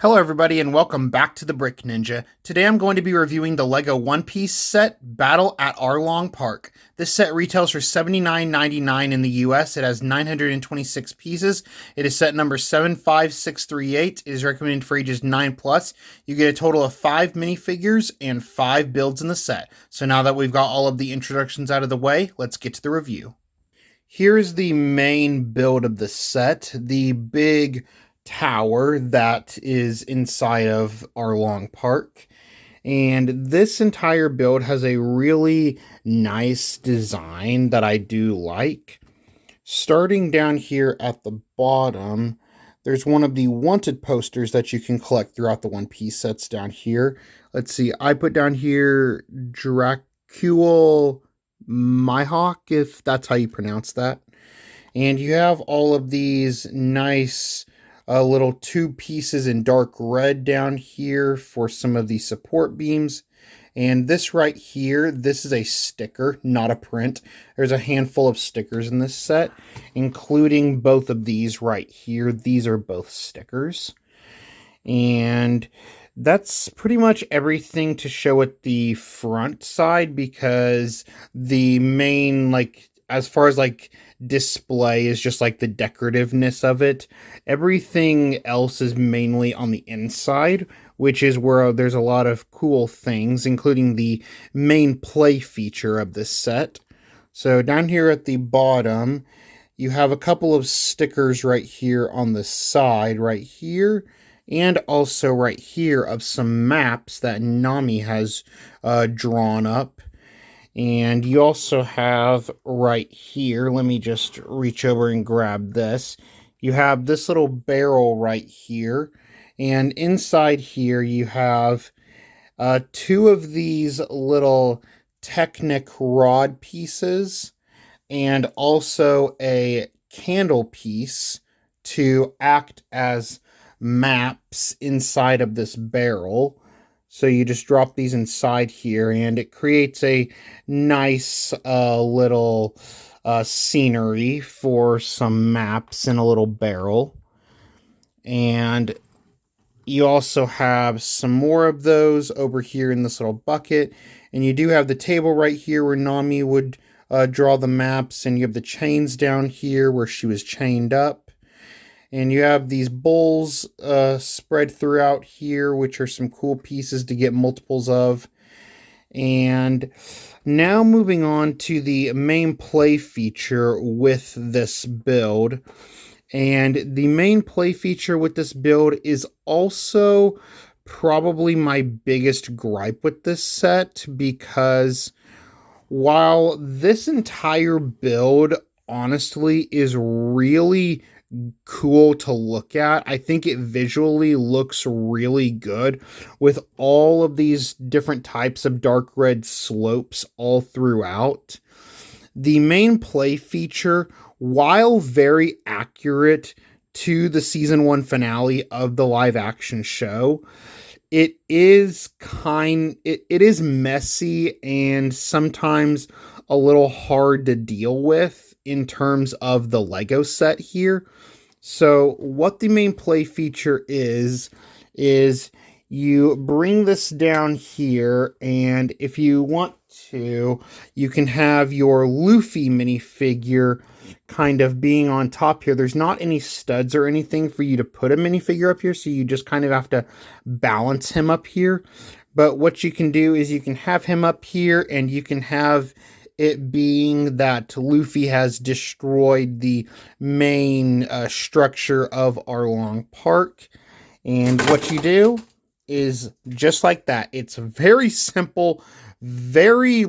Hello everybody and welcome back to the Brick Ninja. Today I'm going to be reviewing the LEGO One Piece set Battle at Arlong Park. This set retails for $79.99 in the US. It has 926 pieces. It is set number 75638. It is recommended for ages 9 plus. You get a total of 5 minifigures and 5 builds in the set. So now that we've got all of the introductions out of the way, let's get to the review. Here's the main build of the set. The big tower that is inside of Arlong Park. And this entire build has a really nice design that I do like. Starting down here at the bottom, there's one of the wanted posters that you can collect throughout the One Piece sets down here. Let's see, I put down here Dracul Mihawk, if that's how you pronounce that. And you have all of these nice little 2 pieces in dark red down here for some of the support beams. And this right here, this is a sticker, not a print. There's a handful of stickers in this set, including both of these right here. These are both stickers. And that's pretty much everything to show at the front side, because the main, as far as display is just the decorativeness of it. Everything else is mainly on the inside, which is where there's a lot of cool things, including the main play feature of this set. So down here at the bottom, you have a couple of stickers right here on the side, right here, and also right here of some maps that Nami has drawn up. And you also have right here, let me just reach over and grab this. You have this little barrel right here. And inside here you have 2 of these little Technic rod pieces. And also a candle piece to act as maps inside of this barrel. So you just drop these inside here, and it creates a nice little scenery for some maps in a little barrel. And you also have some more of those over here in this little bucket. And you do have the table right here where Nami would draw the maps, and you have the chains down here where she was chained up. And you have these bowls spread throughout here, which are some cool pieces to get multiples of. And now moving on to the main play feature with this build. And the main play feature with this build is also probably my biggest gripe with this set, because while this entire build honestly is really cool to look at, I think it visually looks really good with all of these different types of dark red slopes all throughout. The main play feature, while very accurate to the season 1 finale of the live action show, it is messy and sometimes a little hard to deal with in terms of the Lego set here. So what the main play feature is you bring this down here, and if you want to, you can have your Luffy minifigure kind of being on top here. There's not any studs or anything for you to put a minifigure up here, so you just kind of have to balance him up here. But what you can do is you can have him up here, and you can have it being that Luffy has destroyed the main structure of Arlong Park. And what you do is just like that. It's very simple, very,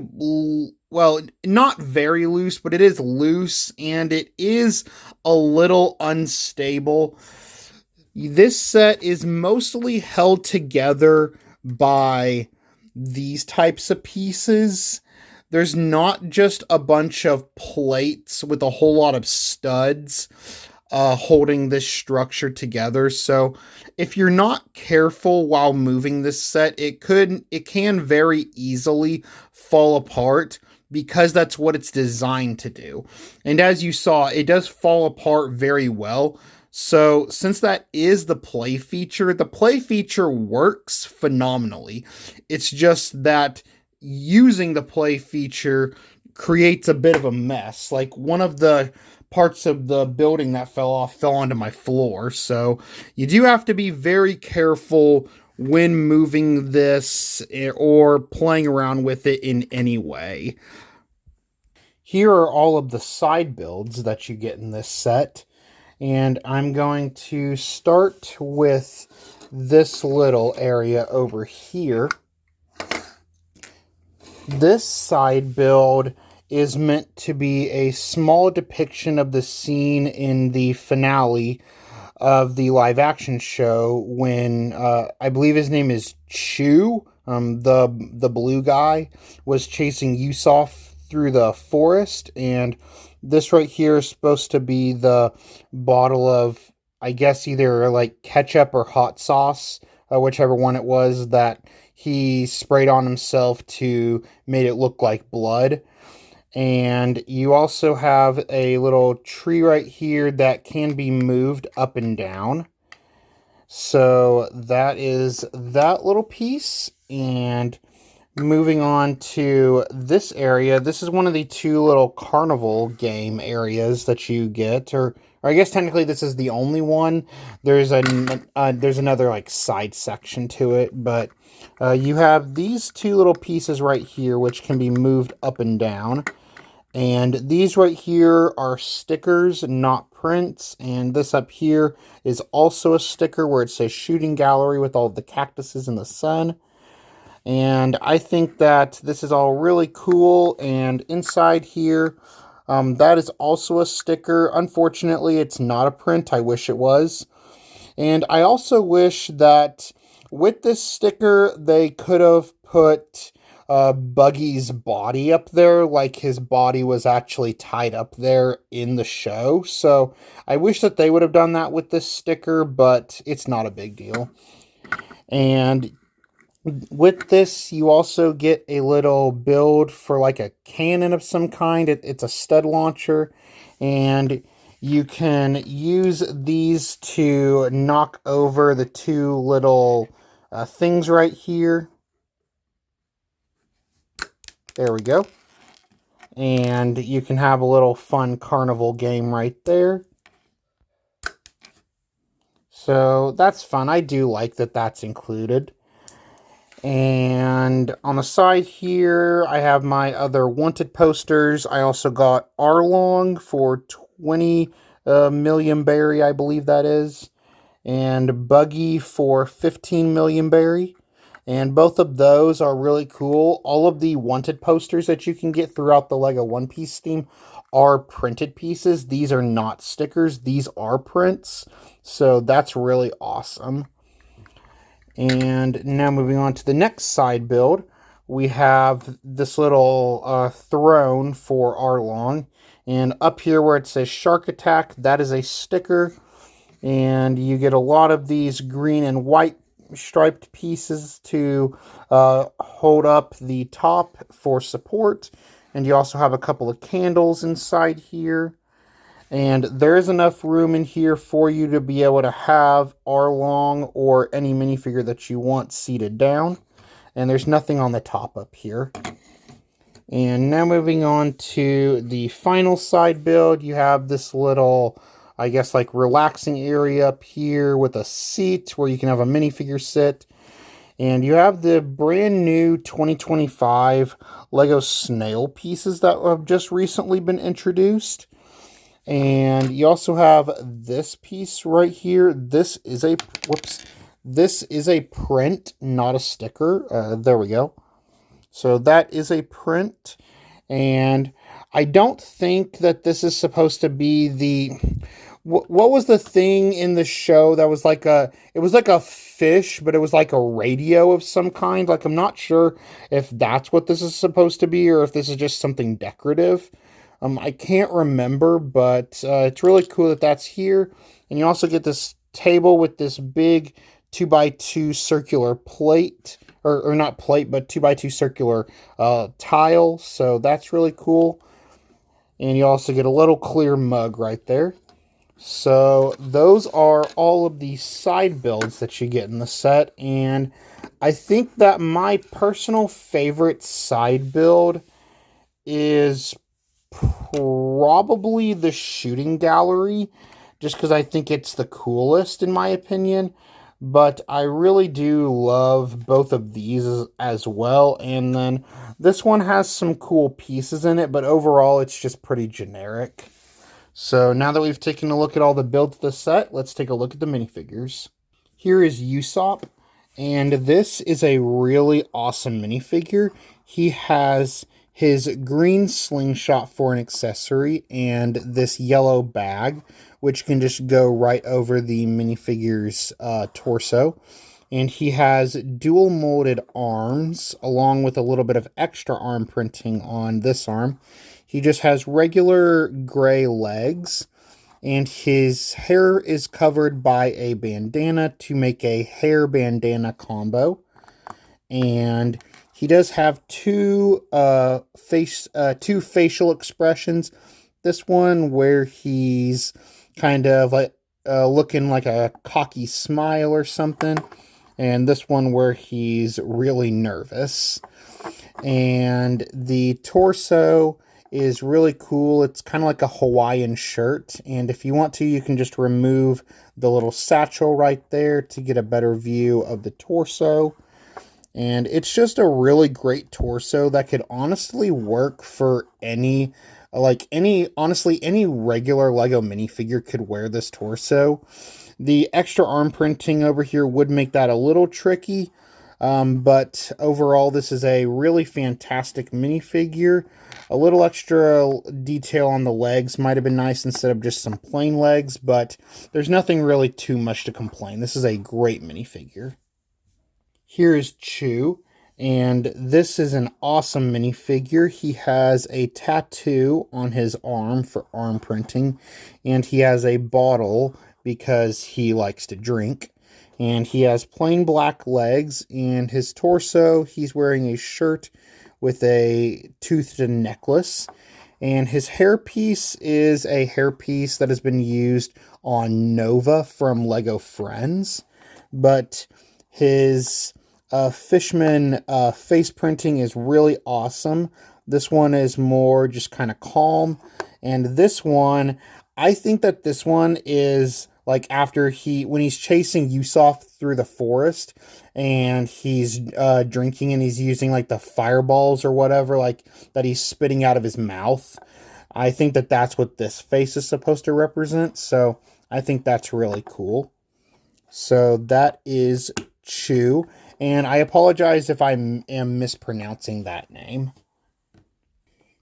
well, not very loose, but it is loose, and it is a little unstable. This set is mostly held together by these types of pieces. There's not just a bunch of plates with a whole lot of studs holding this structure together. So if you're not careful while moving this set, it can very easily fall apart, because that's what it's designed to do. And as you saw, it does fall apart very well. So, since that is the play feature works phenomenally. It's just that using the play feature creates a bit of a mess. Like, one of the parts of the building that fell off fell onto my floor. So, you do have to be very careful when moving this or playing around with it in any way. Here are all of the side builds that you get in this set. And I'm going to start with this little area over here. This side build is meant to be a small depiction of the scene in the finale of the live action show when I believe his name is Chew, the blue guy, was chasing Yusuf through the forest, and this right here is supposed to be the bottle of, I guess, either like ketchup or hot sauce, whichever one it was, that he sprayed on himself to make it look like blood. And you also have a little tree right here that can be moved up and down. So that is that little piece. And moving on to this area, this is one of the two little carnival game areas that you get, or I guess technically this is the only one. There's another like side section to it, but you have these two little pieces right here which can be moved up and down. And these right here are stickers, not prints. And this up here is also a sticker where it says shooting gallery with all of the cactuses in the sun. And I think that this is all really cool. And inside here, that is also a sticker. Unfortunately, it's not a print. I wish it was. And I also wish that with this sticker, they could have put Buggy's body up there, like his body was actually tied up there in the show. So I wish that they would have done that with this sticker, but it's not a big deal. And with this, you also get a little build for like a cannon of some kind. It's a stud launcher, and you can use these to knock over the two little things right here. There we go. And you can have a little fun carnival game right there. So that's fun. I do like that that's included. And on the side here, I have my other wanted posters. I also got Arlong for 20 million berry, I believe that is. And Buggy for 15 million berry. And both of those are really cool. All of the wanted posters that you can get throughout the LEGO One Piece theme are printed pieces. These are not stickers. These are prints. So that's really awesome. And now moving on to the next side build, we have this little throne for Arlong. And up here where it says Shark Attack, that is a sticker. And you get a lot of these green and white striped pieces to hold up the top for support. And you also have a couple of candles inside here. And there is enough room in here for you to be able to have Arlong or any minifigure that you want seated down. And there's nothing on the top up here. And now moving on to the final side build, you have this little, I guess, like relaxing area up here with a seat where you can have a minifigure sit. And you have the brand new 2025 LEGO snail pieces that have just recently been introduced. And you also have this piece right here. This is a, this is a print, not a sticker. There we go. So that is a print. And I don't think that this is supposed to be the, what was the thing in the show that was like a, it was like a fish, but it was like a radio of some kind. Like, I'm not sure if that's what this is supposed to be, or if this is just something decorative. I can't remember, but it's really cool that that's here. And you also get this table with this big 2x2 circular plate, or not plate, but 2x2 circular tile. So that's really cool. And you also get a little clear mug right there. So those are all of the side builds that you get in the set, and I think that my personal favorite side build is probably the shooting gallery, just because I think it's the coolest in my opinion. But I really do love both of these as well. And then this one has some cool pieces in it, but overall it's just pretty generic. So now that we've taken a look at all the builds of the set, let's take a look at the minifigures. Here is Usopp, and this is a really awesome minifigure. He has his green slingshot for an accessory and this yellow bag, which can just go right over the minifigure's torso. And he has dual molded arms along with a little bit of extra arm printing on this arm. He just has regular gray legs, and his hair is covered by a bandana to make a hair bandana combo. And he does have two facial expressions. This one where he's kind of like looking like a cocky smile or something, and this one where he's really nervous. And the torso is really cool. It's kind of like a Hawaiian shirt, and if you want to, you can just remove the little satchel right there to get a better view of the torso. And it's just a really great torso that could honestly work for honestly, any regular Lego minifigure could wear this torso. The extra arm printing over here would make that a little tricky, but overall, this is a really fantastic minifigure. A little extra detail on the legs might have been nice instead of just some plain legs, but there's nothing really too much to complain. This is a great minifigure. Here is Chew, and this is an awesome minifigure. He has a tattoo on his arm for arm printing, and he has a bottle because he likes to drink. And he has plain black legs, and his torso, he's wearing a shirt with a toothed necklace. And his hairpiece is a hairpiece that has been used on Nova from Lego Friends. But his Fishman face printing is really awesome. This one is more just kind of calm. And this one, I think that this one is like after when he's chasing Usopp through the forest and he's drinking and he's using like the fireballs or whatever, like that he's spitting out of his mouth. I think that that's what this face is supposed to represent. So I think that's really cool. So that is Chew. And I apologize if I am mispronouncing that name.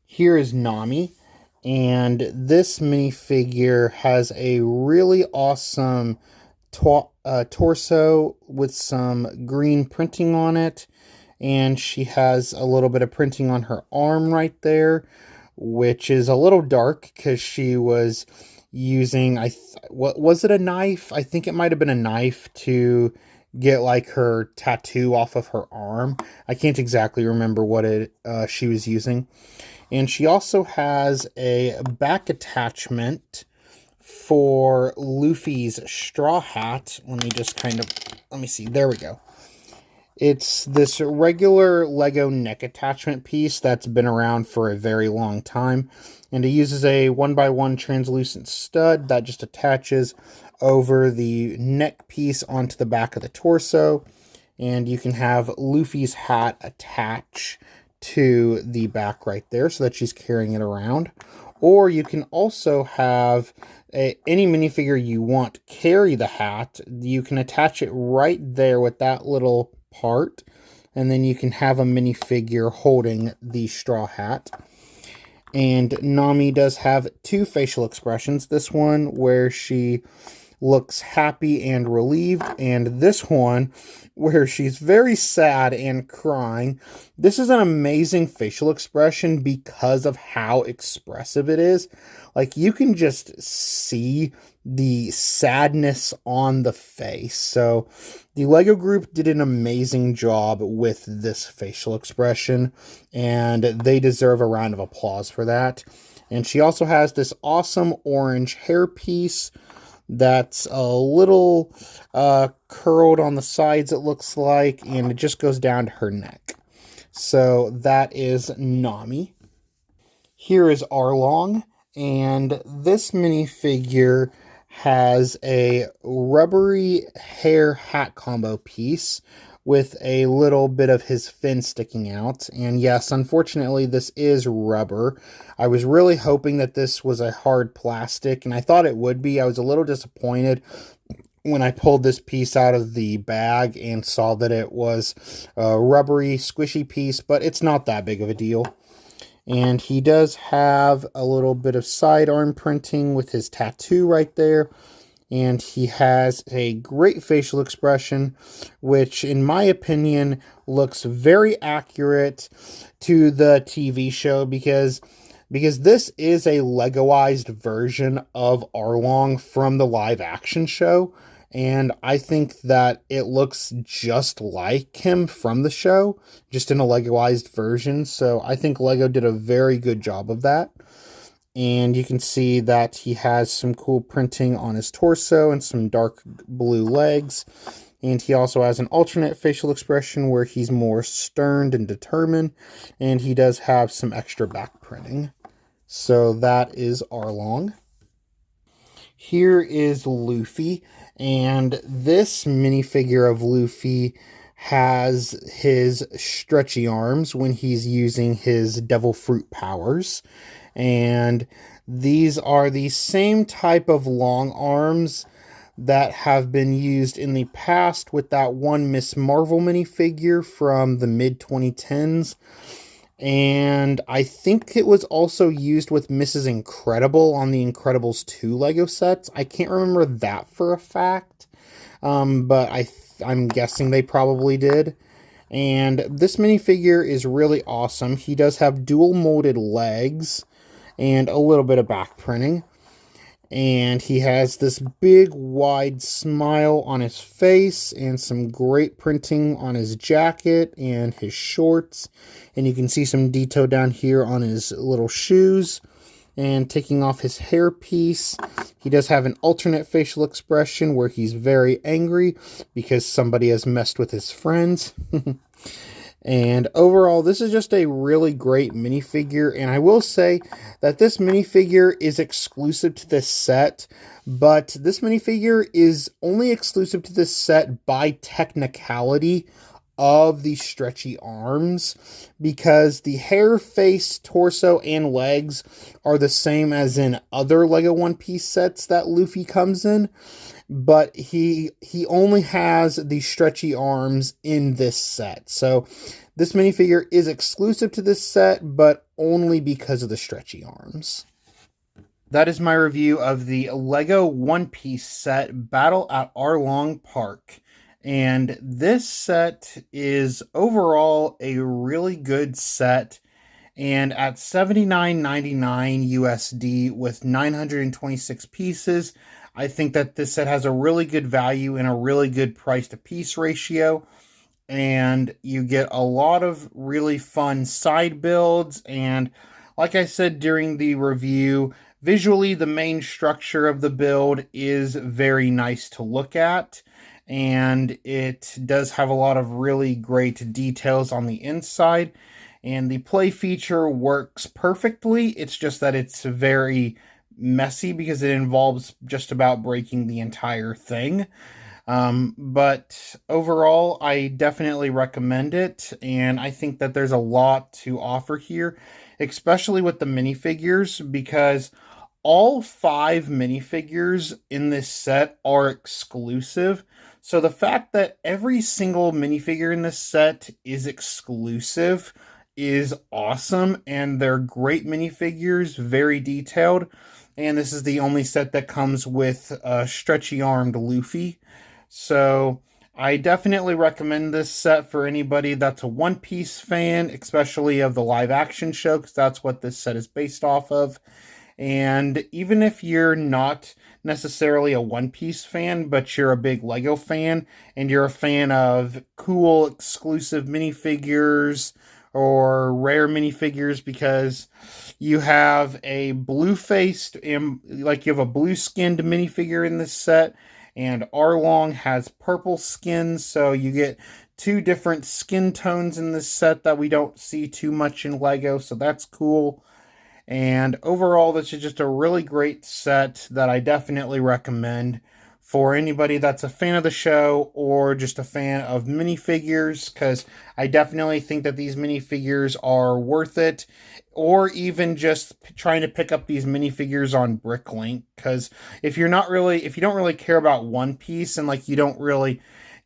Here is Nami. And this minifigure has a really awesome torso with some green printing on it. And she has a little bit of printing on her arm right there, which is a little dark because she was using, what was it, a knife? I think it might have been a knife to get like her tattoo off of her arm. I can't exactly remember what she was using. And she also has a back attachment for Luffy's straw hat. Let me see. There we go. It's this regular Lego neck attachment piece that's been around for a very long time. And it uses a 1x1 translucent stud that just attaches over the neck piece onto the back of the torso. And you can have Luffy's hat attach to the back right there so that she's carrying it around. Or you can also have any minifigure you want carry the hat. You can attach it right there with that little part, and then you can have a minifigure holding the straw hat. And Nami does have two facial expressions. This one where she looks happy and relieved, and this one where she's very sad and crying. This is an amazing facial expression because of how expressive it is. Like, you can just see the sadness on the face. So the Lego group did an amazing job with this facial expression, and they deserve a round of applause for that. And she also has this awesome orange hairpiece that's a little curled on the sides, it looks like, and it just goes down to her neck. So that is Nami. Here is Arlong, and this minifigure has a rubbery hair hat combo piece with a little bit of his fin sticking out. And yes, unfortunately, this is rubber. I was really hoping that this was a hard plastic, and I thought it would be. I was a little disappointed when I pulled this piece out of the bag and saw that it was a rubbery, squishy piece, but it's not that big of a deal. And he does have a little bit of sidearm printing with his tattoo right there. And he has a great facial expression, which in my opinion looks very accurate to the TV show because this is a Legoized version of Arlong from the live action show. And I think that it looks just like him from the show, just in a Legoized version. So I think Lego did a very good job of that. And you can see that he has some cool printing on his torso and some dark blue legs. And he also has an alternate facial expression where he's more stern and determined. And he does have some extra back printing. So that is Arlong. Here is Luffy, and this minifigure of Luffy has his stretchy arms when he's using his devil fruit powers. And these are the same type of long arms that have been used in the past with that one Miss Marvel minifigure from the mid-2010s. And I think it was also used with Mrs. Incredible on the Incredibles 2 Lego sets. I can't remember that for a fact, but I'm guessing they probably did. And this minifigure is really awesome. He does have dual molded legs and a little bit of back printing. And he has this big, wide smile on his face and some great printing on his jacket and his shorts. And you can see some detail down here on his little shoes. And taking off his hairpiece, he does have an alternate facial expression where he's very angry because somebody has messed with his friends. And overall, this is just a really great minifigure, and I will say that this minifigure is exclusive to this set, but this minifigure is only exclusive to this set by technicality of the stretchy arms, because the hair, face, torso, and legs are the same as in other Lego One Piece sets that Luffy comes in, but he only has the stretchy arms in this set. So this minifigure is exclusive to this set, but only because of the stretchy arms. That is my review of the Lego One Piece set Battle at Arlong Park. And this set is overall a really good set. And at $79.99 USD with 926 pieces, I think that this set has a really good value and a really good price to piece ratio. And you get a lot of really fun side builds. And like I said during the review, visually the main structure of the build is very nice to look at. And it does have a lot of really great details on the inside. And the play feature works perfectly. It's just that it's very messy because it involves just about breaking the entire thing. But overall, I definitely recommend it. And I think that there's a lot to offer here, especially with the minifigures, because all 5 minifigures in this set are exclusive. So the fact that every single minifigure in this set is exclusive is awesome, and they're great minifigures, very detailed. And this is the only set that comes with a stretchy-armed Luffy. So I definitely recommend this set for anybody that's a One Piece fan, especially of the live-action show, because that's what this set is based off of. And even if you're not necessarily a One Piece fan, but you're a big Lego fan, and you're a fan of cool, exclusive minifigures, or rare minifigures because you have a blue-faced, like you have a blue-skinned minifigure in this set, and Arlong has purple skin, so you get two different skin tones in this set that we don't see too much in Lego, so that's cool. And overall, this is just a really great set that I definitely recommend for anybody that's a fan of the show or just a fan of minifigures, because I definitely think that these minifigures are worth it, or even just trying to pick up these minifigures on Bricklink, because if you don't really care about One Piece, and like you don't really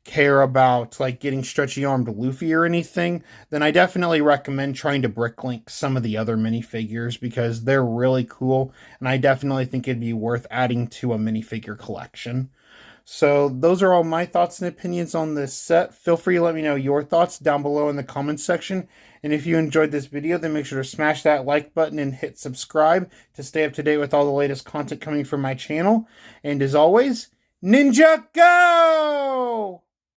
care about like getting stretchy armed Luffy or anything, then I definitely recommend trying to bricklink some of the other minifigures because they're really cool, and I definitely think it'd be worth adding to a minifigure collection. So those are all my thoughts and opinions on this set. Feel free to let me know your thoughts down below in the comments section. And if you enjoyed this video, then make sure to smash that like button and hit subscribe to stay up to date with all the latest content coming from my channel. And as always, Ninja Go!